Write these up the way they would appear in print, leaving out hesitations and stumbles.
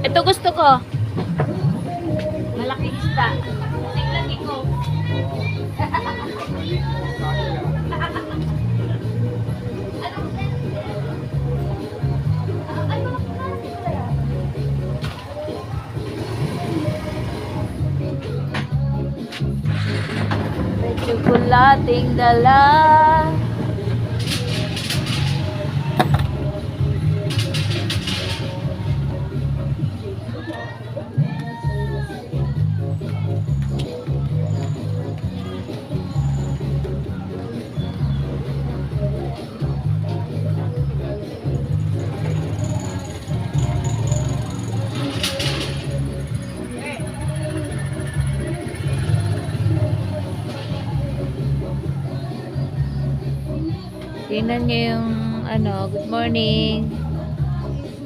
Ito gusto ko. Malaking isda. Tingnan ko. May tsokolating dala. Tingnan nyo yung good morning.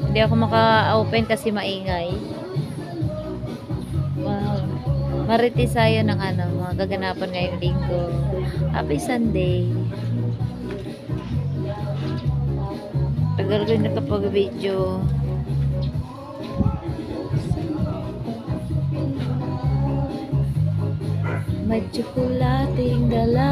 Hindi ako maka-open kasi maingay. Wow. Maritisayo ng mga gaganapan ngayong linggo. Happy Sunday. Tagal ko yung nakapag-video. May tsokolating dala.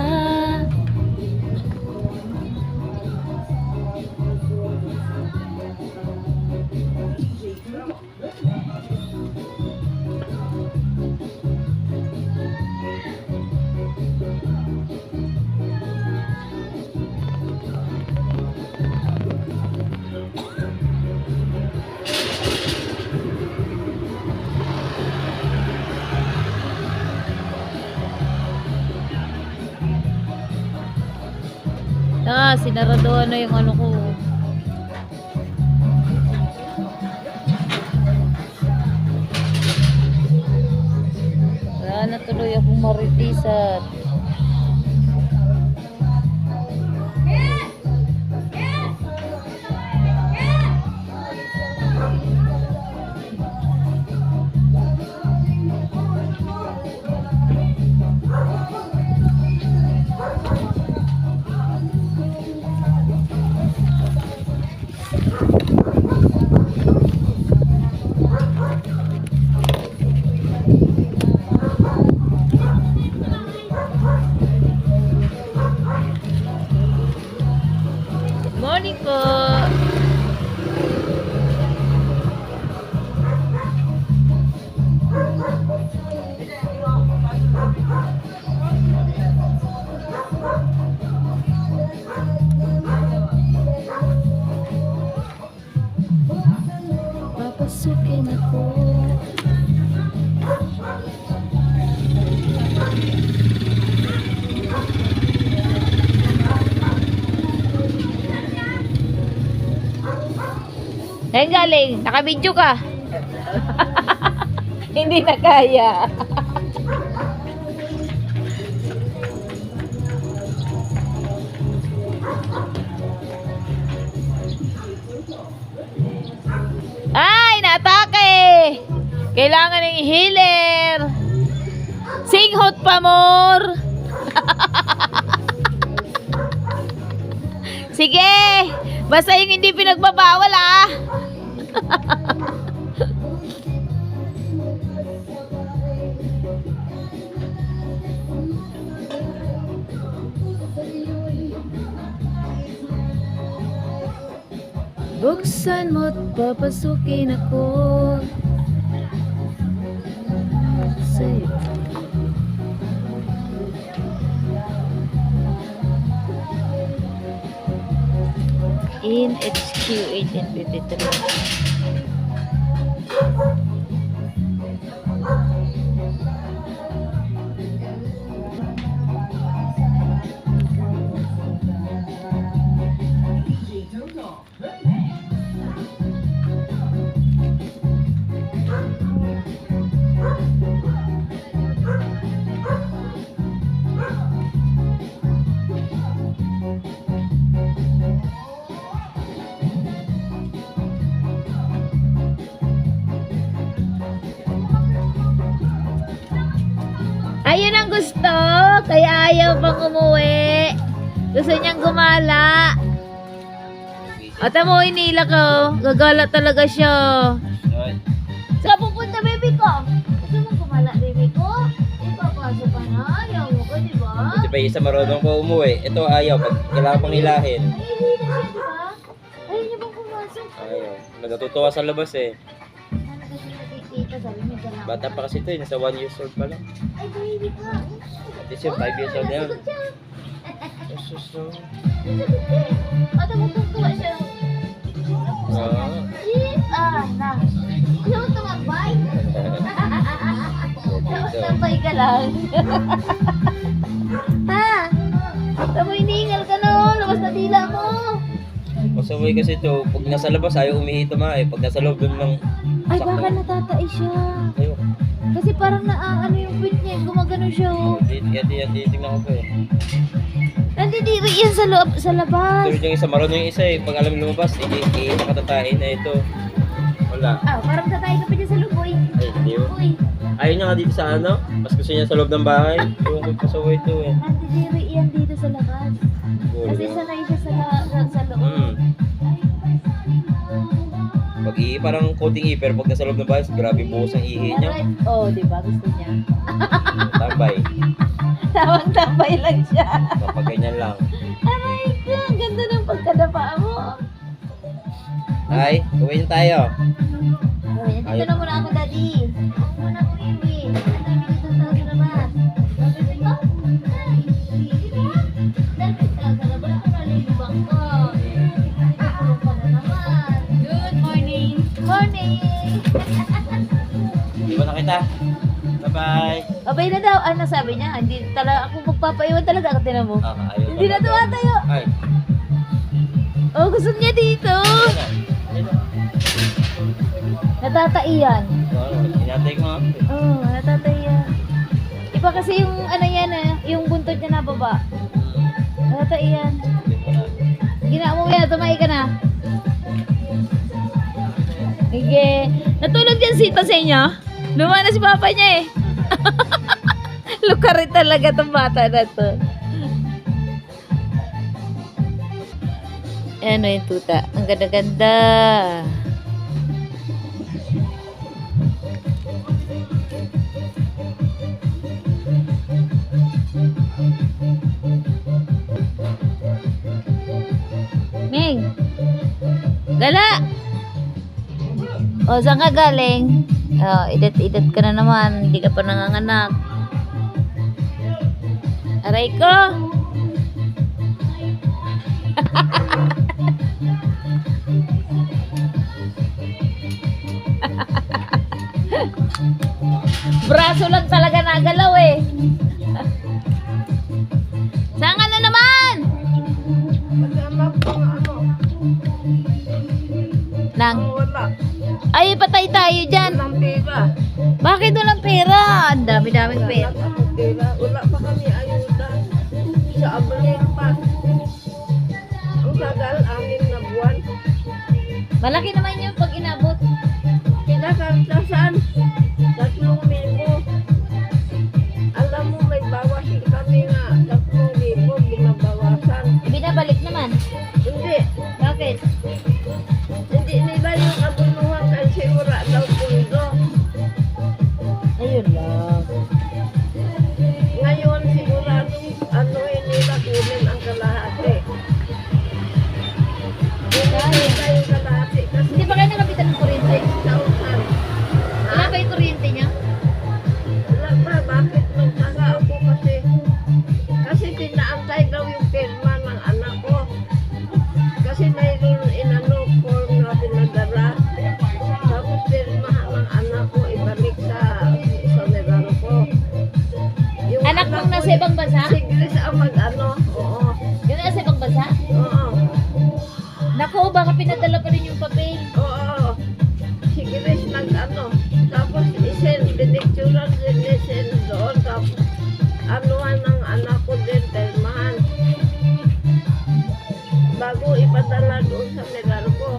Sinaraduhan na yung ko. Wala na tuloy akong maritisan. Morning po. Papasukin ako. Saan galing? Naka-video ka. Hindi na kaya. Ay, naatake! Kailangan ng healer. Singhot pa more. Sige, basta yung hindi pinagbabawal Buksan mo't papasukin ako. Say in HQ 1853. Ayun ang gusto, kaya ayaw pang umuwi. Gusto niyang gumala. At mo, inila ko. Gagala talaga siya. pa yung isa marunong ko umuwi. Ito ayaw, pag kailangan pang hilahin. Ayaw niya bang pumasok? Ayaw. Natutuwa sa labas eh. Nakikita, sabi niya dyan. Bata pa kasi ito eh, nasa 1 years old pa lang. Ay, baby ka. At least yung 5 years old na yun. Sagot siya. Jesus, no. Sagot siya. Mata mo tuwa siya. Oo. Na. Ayaw mo tumambay. Tambay ka lang. Ha? Tamo iniingal ka no. Labas na dila mo. Masaway kasi ito, pag nasa labas ayaw umihi tumae. Pag nasa loob dun lang Ay, sakto. baka natatai siya. Ayaw. Kasi parang ano yung puwit niya. Gumagano siya oh. Tingnan ko po eh. Nandidiri yan sa loob, sa labas. Tulad yung isa, marunong yung isa eh. Pag alam lumabas, nakatatain na ito. Wala. Parang tatay ka pa dyan sa loob, boy. Ay, hindi yun. Uy, Ayaw niya nga dito sa ano. Mas gusto niya sa loob ng bahay. Yung ko pasaway ito eh. nandidiri yan dito sa labas. Kasi sanay siya sa loob. Pag ihi, parang konting ihi, pero pag nasa loob ng bahay, grabe buhos ang ihi niya. Oh, di ba? Gusto niya. Tambay. Tawang tambay lang siya. Kapag ganyan lang. Aray ko, ang ganda ng pagkadapa mo. Ay, uwi na tayo. Oh, dito na muna ako, daddy. Ako muna ako, baby. Ang dami dito sa labas. Bakit ito? Bakit ka sa labas? Ako nalilibang ko. Ipakulong ka na naman. Good morning. Morning. Di ba nakita? Bye-bye. Abay na daw. Ano sabi niya? Hindi talaga ako magpapaiwan talaga. Ako tinan mo. Ayaw Hindi na tumatayo. Ay, Oh, gusto niya dito. Natataiyan. inatay ko nga. Oh, natataiyan. Iba kasi yung ano yan yung buntot niya na baba. Natataiyan. Gina mo yan, tumay ka na. Sige. Natulog yan si sa inyo. Luma na si papa niya eh. Lukarit talaga tong bata na to. Ano yung tuta? Ang ganda-ganda. Ming! Gala! O, saan ka galing? O, idat-idat ka na naman. Hindi ka pa nanganganak. Aray ko! Braso lang talaga nagalaw eh. Saan ka na naman? Nang? Ay, patay tayo dyan. Bakit walang pera? Ang dami-daming pera. Wala pa kami ayuda sa abalin pa. Ang tagal, 6 na buwan. Malaki naman yun pag inabot. Kinakantasan, 3,000. Alam mo, may bawasin kami nga, 3,000 binabawasan. Binabalik naman. Hindi, Bakit? hindi nila yung abunuhan kasi wala daw pundo. Ayun lang. Ngayon, siguradong nila kunin ang kalahati. Kunin nila yung kalahati kasi Hindi ba kayo nakapitan ng kuryente? 1,000. Wala ba yung kuryente niya? Wala pa, bakit nagtaka ako kasi pinaantay daw yung pirma ng anak ko. Kasi mayroon form na pinadala. Tapos pirma ng anak ko ibalik sa negaro ko. Yung Anak mong ko, nasa ibang bansa? Si Grace ang oo. Yung nasa ibang bansa? Oo. Naku, baka pinadala pa rin yung papel. Oo. Si Grace tapos pinicturan din isend doon. Tapos ng anak ko din, pirmahan. Bago ipadala doon sa negaro ko.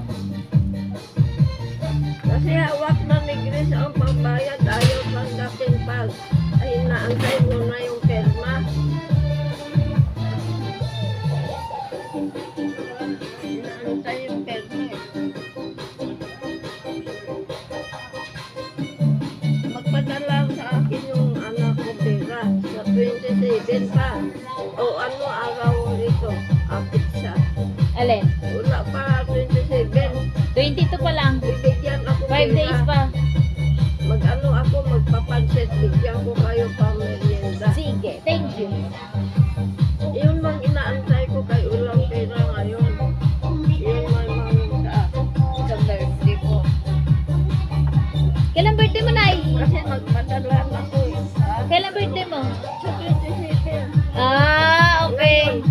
Kasi hawak na ni Grace ang pambayad, ayaw tanggapin pag ay naantay mo na yung pirma. Naantay yung pirma eh. Magpadala sa akin yung anak ko pera sa 27 pa. ano araw dito. Apit siya. Alin? Wala pa 27. 22 pa lang. Bibigyan ako 5 days pa. Mag-ano ako, magpapansit. Bigyan ko kayo pa merienda. Sige, thank you. Yun mang inaantay ko kay ulang pera ngayon. Yun mang sa birthday ko. Kailan birthday mo, Nay? Kasi magpadala na ako eh. Kailan birthday mo? Sa 27. Ah, okay.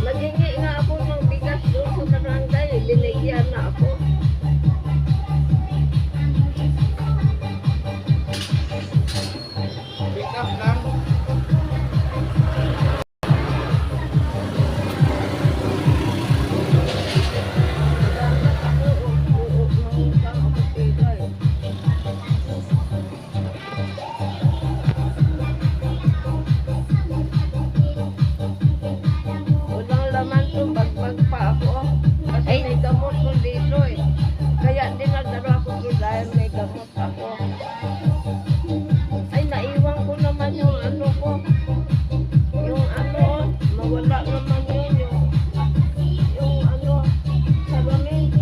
Naghingi nga ako ng bigas doon sa barangay. Binigyan na ako. Walang laman to, bagbag pa ako. Kasi may gamot ko dito eh. Kaya dinadala ko to dahil may gamot ako. Ay, naiwan ko naman yung ano ko. Yung ano, mawala naman yun. Yung ano, salamin.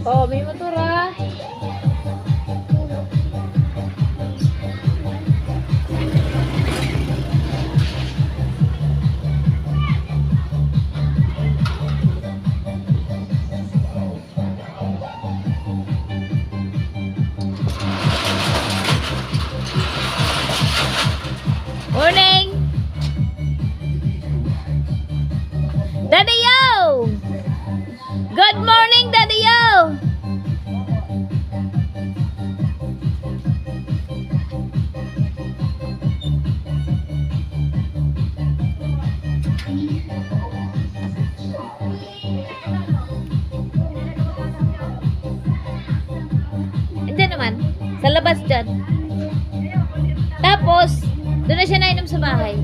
Oh, may motor ah. Morning! Daddy Yo! Good morning, Daddy Yo! Hindi naman. Sa labas dyan. Tapos, doon na siya nainom sa bahay.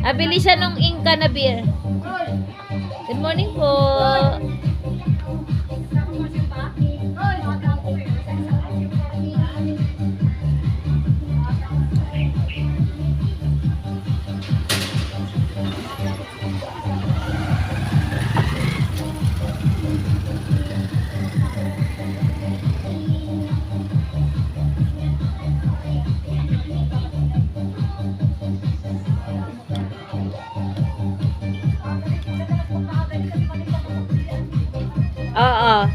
Abili siya nung Inca na beer. Good morning po. Oo.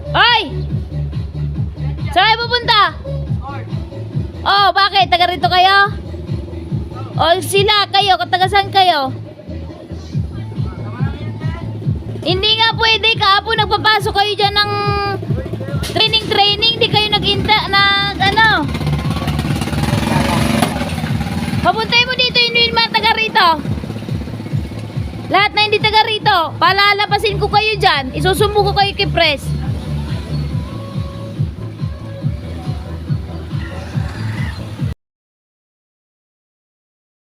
Hoy! Saan kayo pupunta? Oh, bakit? Taga rito kayo? O sila, kayo, taga saan kayo? Hindi nga pwede, kahapon nagpapasok kayo dyan ng training, di kayo ano? Papuntay mo dito, hindi mga taga rito. Lahat na hindi taga rito, palalapasin ko kayo dyan, isusumbo ko kayo kay Pres.